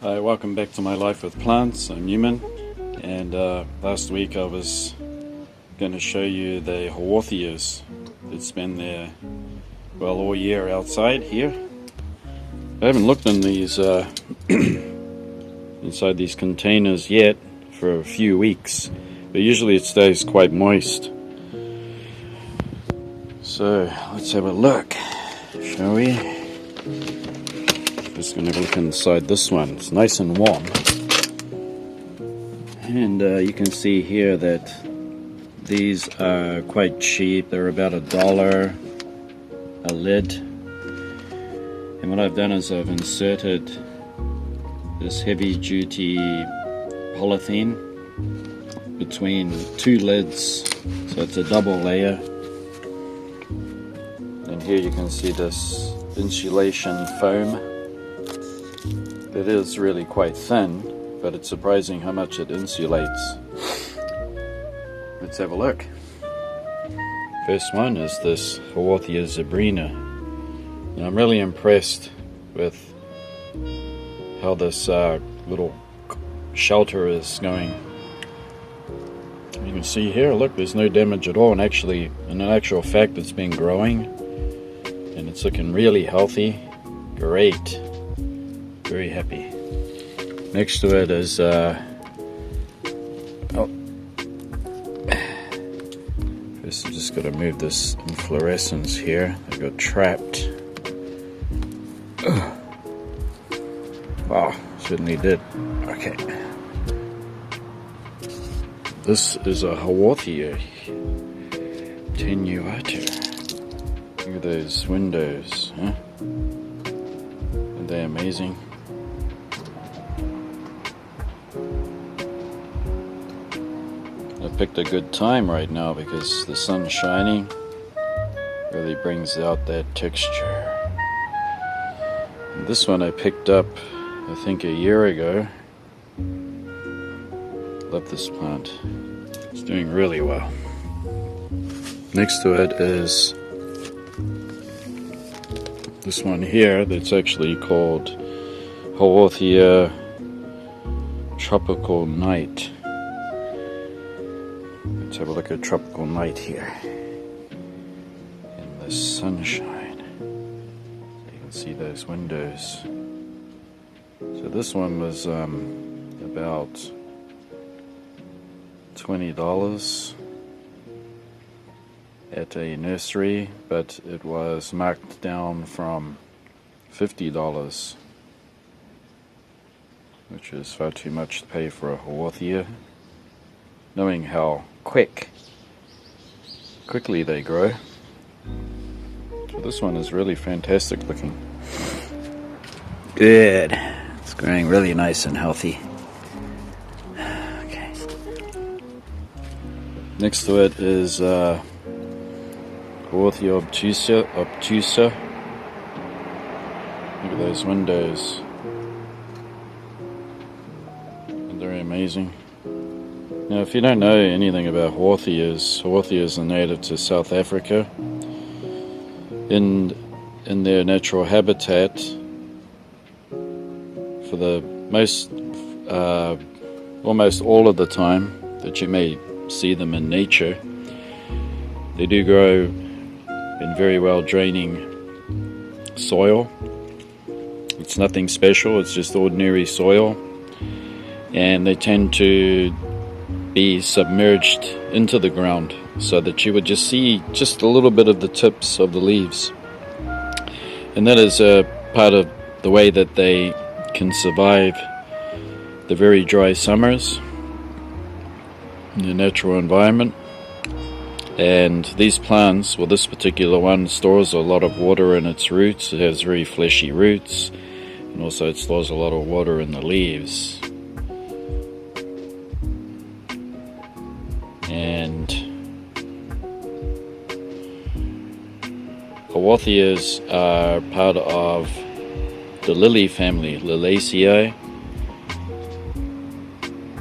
Hi, welcome back to My Life with Plants. I'm Newman, and last week I was going to show you the Haworthias that's been there, well, all year outside here. I haven't looked in these inside these containers yet for a few weeks, but usually it stays quite moist. So let's have a look, shall we? Just going to look inside this one. It's nice and warm, and you can see here that these are quite cheap. They're about $1 a lid, and what I've done is I've inserted this heavy-duty polythene between two lids, so it's a double layer. And here you can see this insulation foam. It is really quite thin, but it's surprising how much it insulates. Let's have a look. First one is this Haworthia zebrina. And I'm really impressed with how this little shelter is going. You can see here, look, there's no damage at all, and actually, in actual fact, it's been growing and it's looking really healthy. Great. Very happy. Next to it is first I'm just got to move this inflorescence here. I got trapped. Wow, certainly did. Okay. This is a Haworthia tenuata. Look at those windows, huh? Aren't they amazing? I picked a good time right now because the sun's shining, really brings out that texture. And this one I picked up, I think, a year ago. Love this plant. It's doing really well. Next to it is this one here that's actually called Haworthia Tropical Night. Let's have a look at Tropical Night here in the sunshine. So you can see those windows. So this one was about $20 at a nursery, but it was marked down from $50, which is far too much to pay for a Haworthia, knowing how quickly they grow. So this one is really fantastic looking. Good. It's growing really nice and healthy. Okay. Next to it is Haworthia obtusa. Look at those windows. They're amazing. Now, if you don't know anything about Haworthias are native to South Africa. In their natural habitat, for the almost all of the time that you may see them in nature, they do grow in very well draining soil. It's nothing special, it's just ordinary soil, and they tend to be submerged into the ground so that you would just see just a little bit of the tips of the leaves. And that is a part of the way that they can survive the very dry summers in the natural environment. And these plants, well, this particular one stores a lot of water in its roots. It has very fleshy roots, and also it stores a lot of water in the leaves. And Haworthias are part of the lily family, Liliaceae,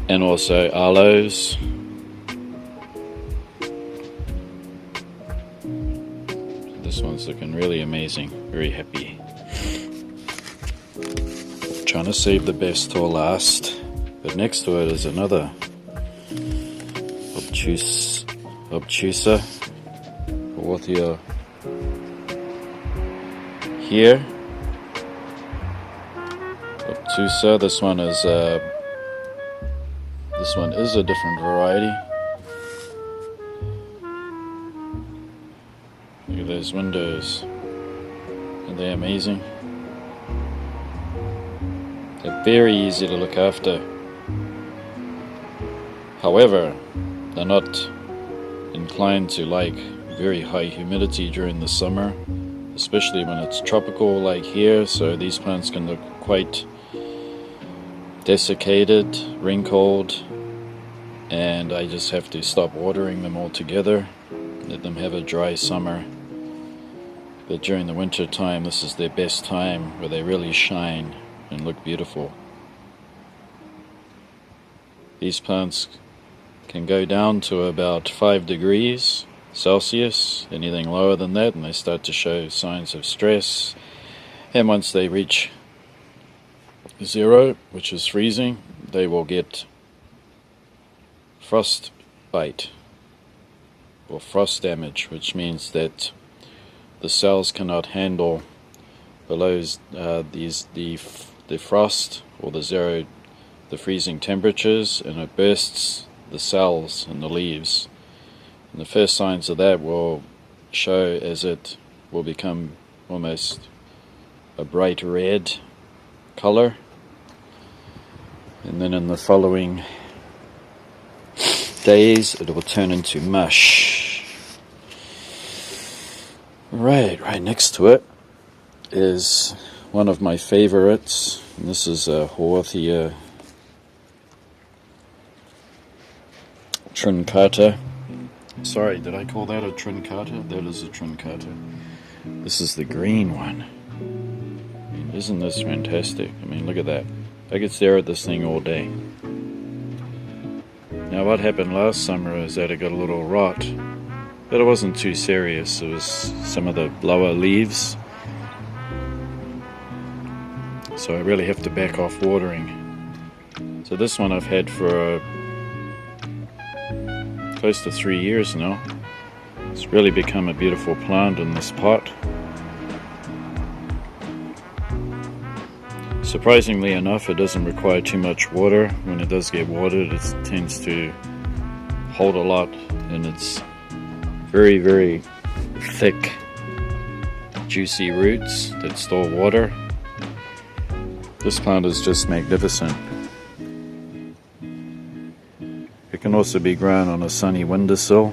and also aloes. This one's looking really amazing. Very happy. trying to save the best till last. But next to it is another obtusa Haworthia here. Obtusa. This one is a different variety. Look at those windows. Aren't they amazing? They're very easy to look after. However, they're not inclined to like very high humidity during the summer, especially when it's tropical like here, so these plants can look quite desiccated, wrinkled, and I just have to stop watering them altogether, let them have a dry summer. But during the winter time, this is their best time where they really shine and look beautiful. These plants can go down to about 5 degrees Celsius, anything lower than that, and they start to show signs of stress. And once they reach 0, which is freezing, they will get frostbite or frost damage, which means that the cells cannot handle below the frost or the freezing temperatures, and it bursts the cells in the leaves. And the first signs of that will show as it will become almost a bright red color, and then in the following days it will turn into mush. Right next to it is one of my favorites, and this is a Haworthia truncata. Sorry, did I call that a truncata? That is a truncata. This is the green one. I mean, isn't this fantastic? I mean, look at that. I could stare at this thing all day. Now, what happened last summer is that it got a little rot, but it wasn't too serious. It was some of the lower leaves, so I really have to back off watering. So this one I've had for close to 3 years now. It's really become a beautiful plant in this pot. Surprisingly enough, it doesn't require too much water. When it does get watered, it tends to hold a lot, and it's very, very thick, juicy roots that store water. This plant is just magnificent. It can also be grown on a sunny windowsill.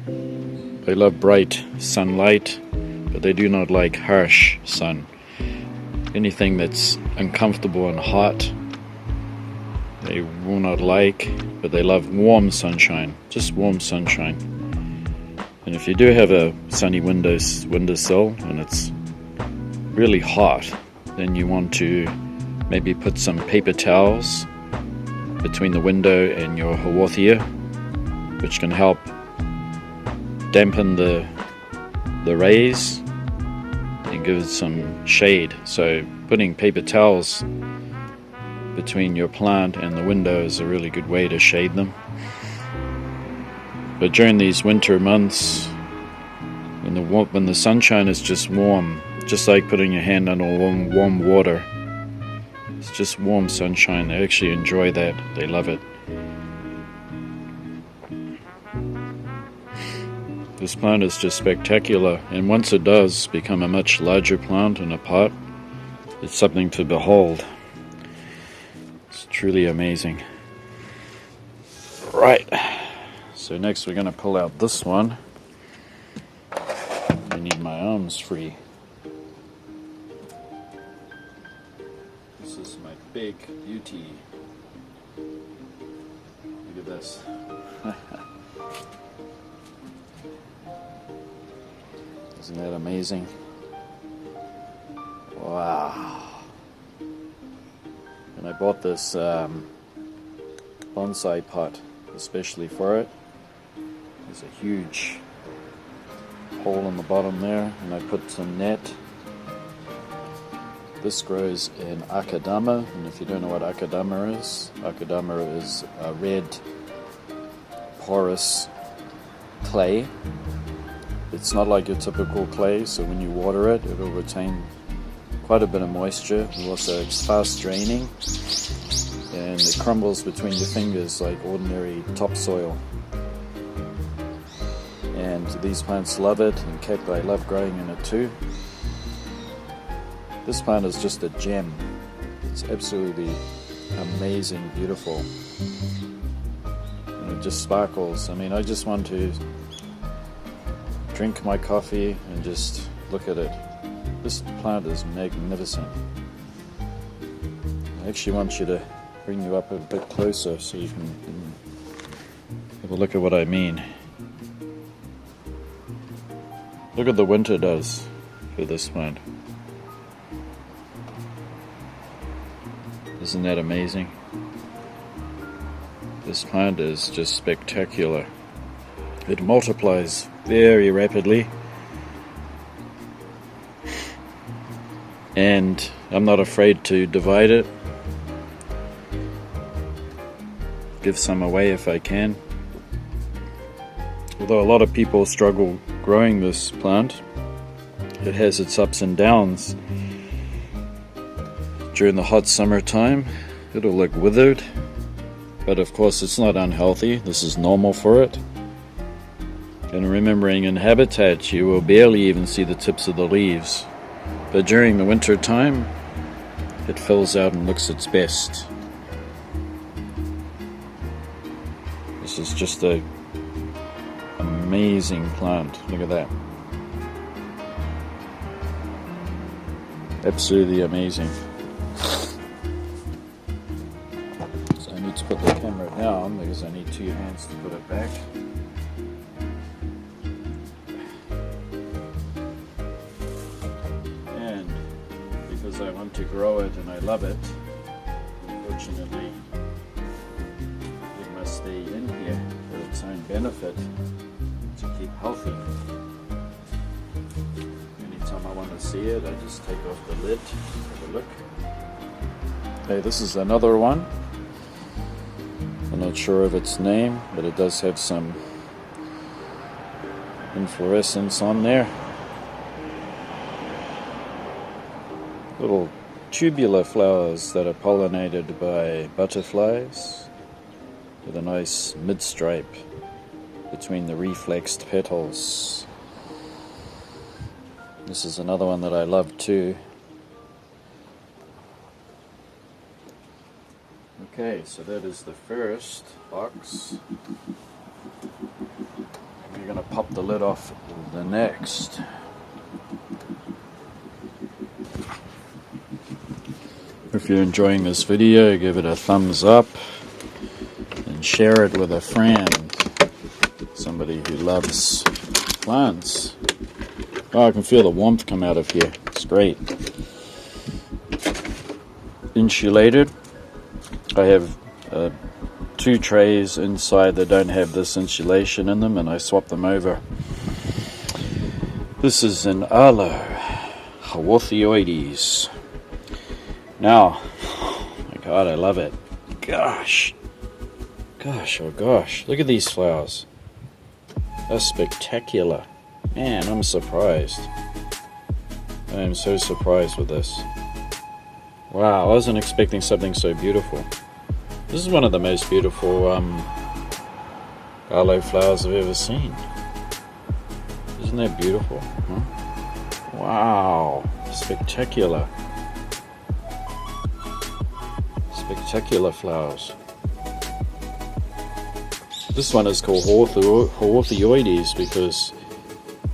They love bright sunlight, but they do not like harsh sun. Anything that's uncomfortable and hot, they will not like, but they love warm sunshine, just warm sunshine. And if you do have a sunny windowsill and it's really hot, then you want to maybe put some paper towels between the window and your Haworthia, which can help dampen the rays and give it some shade. So putting paper towels between your plant and the window is a really good way to shade them. But during these winter months, when the sunshine is just warm, just like putting your hand under warm water, it's just warm sunshine. They actually enjoy that. They love it. This plant is just spectacular, and once it does become a much larger plant in a pot, it's something to behold. It's truly amazing. Right, so next we're going to pull out this one. I need my arms free. This is my big beauty. Look at this. Isn't that amazing? Wow. And I bought this bonsai pot especially for it. There's a huge hole in the bottom there, and I put some net This grows in akadama, and if you don't know what akadama is a red porous clay. It's not like your typical clay, so when you water it, it'll retain quite a bit of moisture. Also, it's fast draining, and it crumbles between your fingers like ordinary topsoil. And these plants love it, and cacti love growing in it too. This plant is just a gem. It's absolutely amazing, beautiful. And it just sparkles. I mean, I just want to drink my coffee and just look at it. This plant is magnificent. I actually want you to bring you up a bit closer so you can have a look at what I mean. Look at the winter does for this plant. Isn't that amazing? This plant is just spectacular. It multiplies very rapidly, and I'm not afraid to divide it. Give some away if I can. Although a lot of people struggle growing this plant, it has its ups and downs. During the hot summertime, it'll look withered, but of course it's not unhealthy. This is normal for it. And remembering, in habitat you will barely even see the tips of the leaves, but during the winter time it fills out and looks its best. This is just a amazing plant. Look at that. Absolutely amazing. So I need to put the camera down because I need 2 hands to put it back. And because I want to grow it and I love it, unfortunately it must stay in here for its own benefit to keep healthy. Anytime I want to see it, I just take off the lid, have a look. Okay, this is another one. I'm not sure of its name, but it does have some inflorescence on there. Little tubular flowers that are pollinated by butterflies with a nice mid-stripe between the reflexed petals. This is another one that I love too. Okay, so that is the first box. We're going to pop the lid off the next. If you're enjoying this video, give it a thumbs up and share it with a friend, somebody who loves plants. Oh, I can feel the warmth come out of here. It's great. Insulated. I have 2 trays inside that don't have this insulation in them, and I swap them over. This is an aloe, Haworthias. Now, oh my God, I love it. Gosh, oh gosh, look at these flowers. They're spectacular. Man, I'm surprised. I am so surprised with this. Wow, I wasn't expecting something so beautiful. This is one of the most beautiful aloe flowers I've ever seen. Isn't that beautiful? Huh? Wow, spectacular. Spectacular flowers. This one is called Haworthias because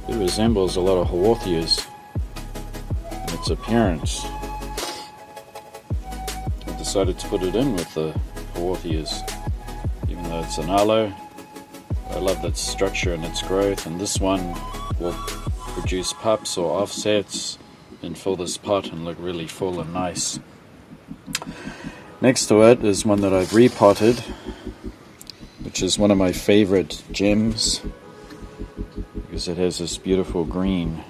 it resembles a lot of Haworthias in its appearance. I decided to put it in with the Haworthias, even though it's an aloe. I love its structure and its growth, and this one will produce pups or offsets and fill this pot and look really full and nice. Next to it is one that I've repotted, which is one of my favorite gems because it has this beautiful green.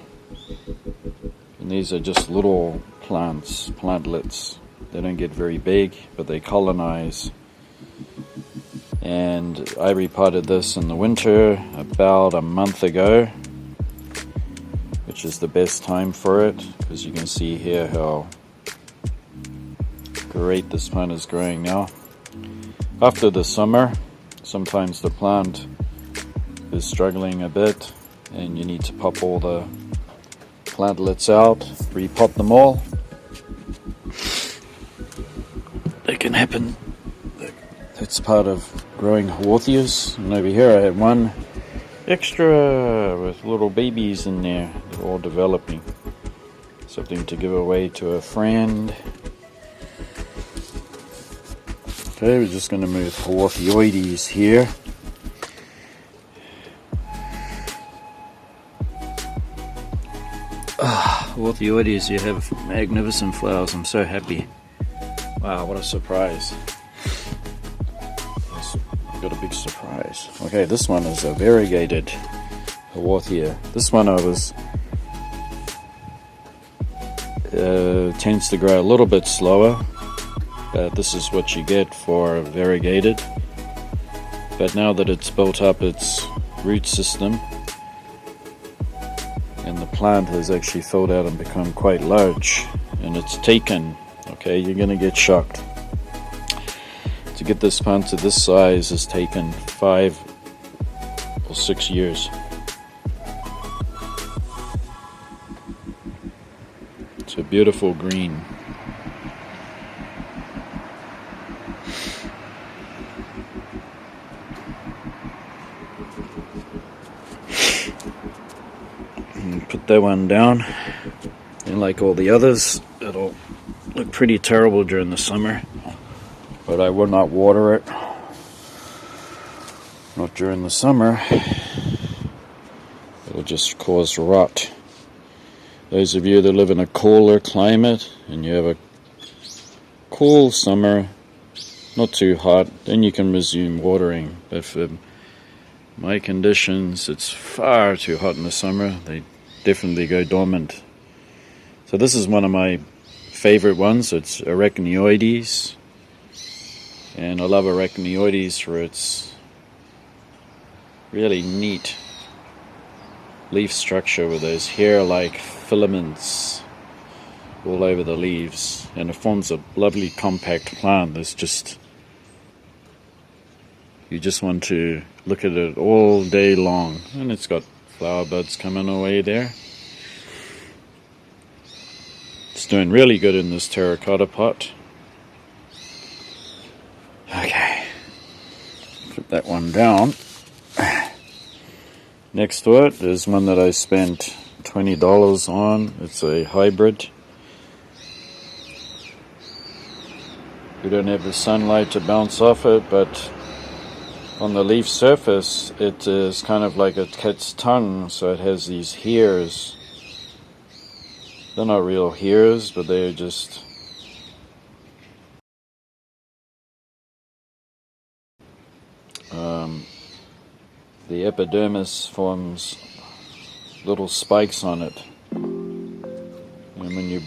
Isn't And these are just little plantlets. They don't get very big, but they colonize. And I repotted this in the winter about a month ago, which is the best time for it, because you can see here how great this plant is growing now. After the summer, sometimes the plant is struggling a bit and you need to pop all the plantlets out, repot them all. That can happen. That's part of growing Haworthias. And over here I have one extra with little babies in there. They're all developing. Something to give away to a friend. Okay, we're just going to move Haworthias here. Haworthias, you have magnificent flowers. I'm so happy. Wow, what a surprise. I've got a big surprise. Okay, this one is a variegated Haworthia. This one tends to grow a little bit slower, but this is what you get for variegated. But now that it's built up its root system, and the plant has actually filled out and become quite large, and it's taken, okay, you're gonna get shocked. To get this plant to this size has taken 5 or 6 years. It's a beautiful green. Put that one down, and like all the others, it'll look pretty terrible during the summer, but I will not water it, not during the summer. It'll just cause rot. Those of you that live in a cooler climate and you have a cool summer, not too hot, then you can resume watering. But for my conditions, it's far too hot in the summer. They definitely go dormant. So this is one of my favorite ones. It's Arachnioides, and I love Arachnioides for its really neat leaf structure with those hair-like filaments all over the leaves, and it forms a lovely compact plant that's just, you just want to look at it all day long. And it's got flower buds coming away there. It's doing really good in this terracotta pot. Okay, put that one down. Next to it is one that I spent $20 on. It's a hybrid. We don't have the sunlight to bounce off it, but on the leaf surface it is kind of like a cat's tongue, so it has these hairs. They're not real hairs, but they're just the epidermis forms little spikes on it, and when you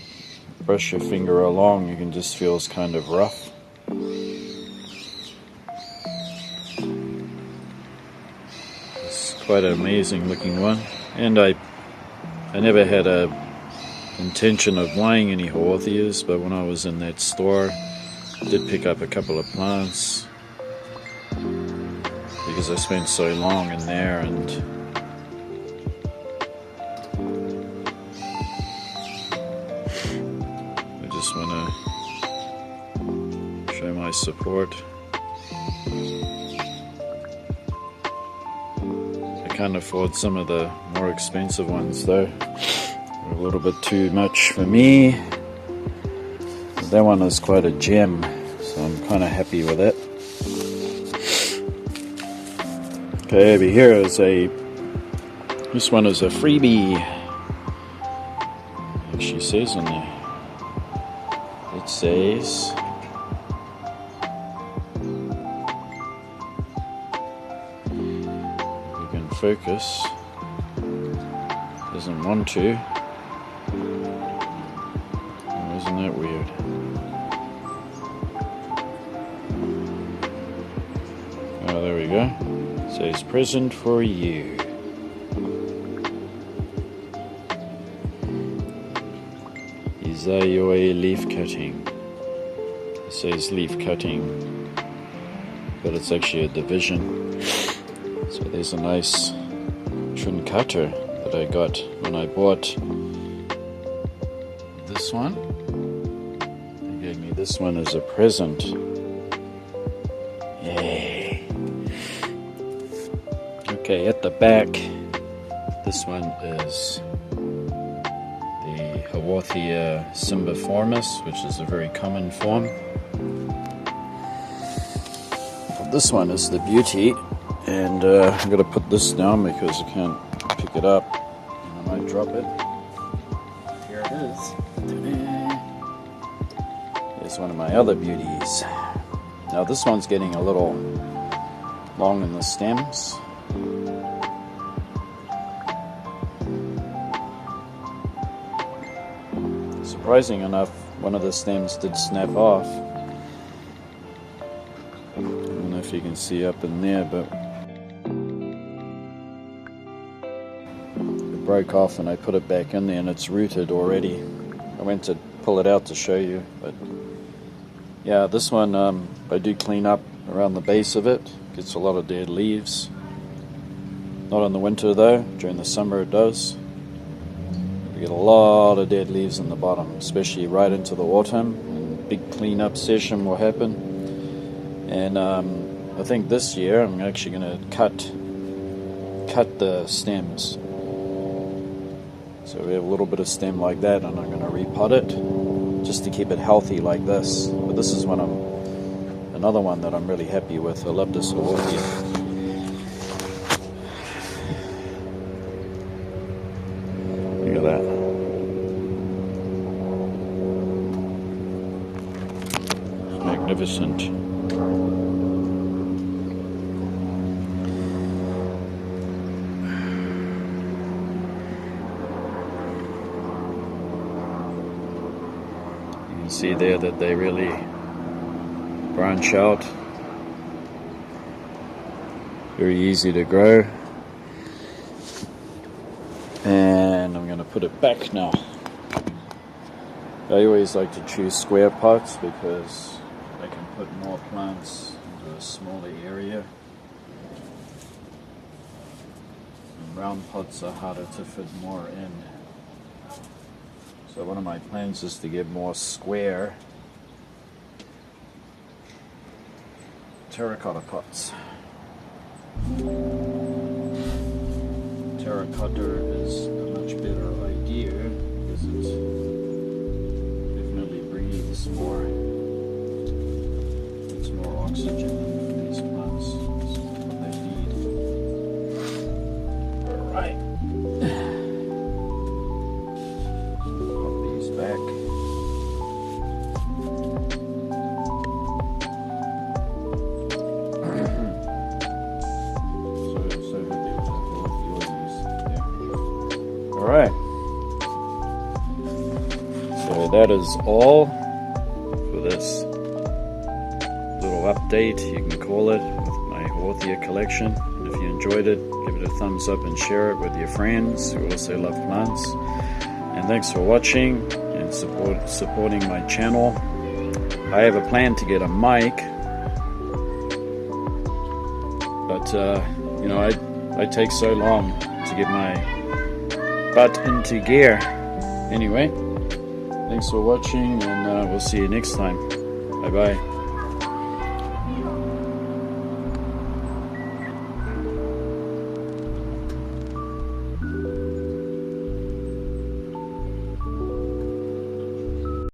brush your finger along you can just feel it's kind of rough. It's quite an amazing looking one, and I never had a intention of buying any Haworthias, but when I was in that store I did pick up a couple of plants because I spent so long in there, and I just want to show my support. I can't afford some of the more expensive ones though. They're a little bit too much for me. But that one is quite a gem, so I'm kind of happy with it. Okay, over here is this one is a freebie. Like she says on there. It says we can focus. Doesn't want to. Isn't that weird? Oh, there we go. It says present for you. Izayoi leaf cutting. It says leaf cutting, but it's actually a division. So there's a nice trim cutter that I got when I bought this one. They gave me this one as a present. Yay! Okay, at the back, this one is the Haworthia cymbiformis, which is a very common form. This one is the beauty, and I'm going to put this down because I can't pick it up and I might drop it. Here it is. Here's one of my other beauties. Now this one's getting a little long in the stems. Surprising enough, one of the stems did snap off. I don't know if you can see up in there, but it broke off and I put it back in there and it's rooted already. I went to pull it out to show you, but yeah, this one I do clean up around the base of it. Gets a lot of dead leaves. Not in the winter though, during the summer it does. We get a lot of dead leaves in the bottom, especially right into the autumn, and big cleanup session will happen. And I think this year I'm actually going to cut the stems. So we have a little bit of stem like that, and I'm going to repot it just to keep it healthy like this. But this is another one that I'm really happy with. I love this Haworthia. Look at that. Magnificent. You can see there that they really branch out. Very easy to grow. And I'm going to put it back now. I always like to choose square pots because I can put more plants into a smaller area. And round pots are harder to fit more in. So one of my plans is to get more square terracotta pots. Terracotta is a much better idea because it definitely breathes more. It's more oxygen for these plants. That's what they need. Alright. Pop these back. Alright, so that is all for this little update, you can call it, with my Haworthia collection. If you enjoyed it, give it a thumbs up and share it with your friends who also love plants. And thanks for watching and supporting my channel. I have a plan to get a mic, but you know, I take so long to get my butt into gear. Anyway, thanks for watching, and we'll see you next time. Bye bye.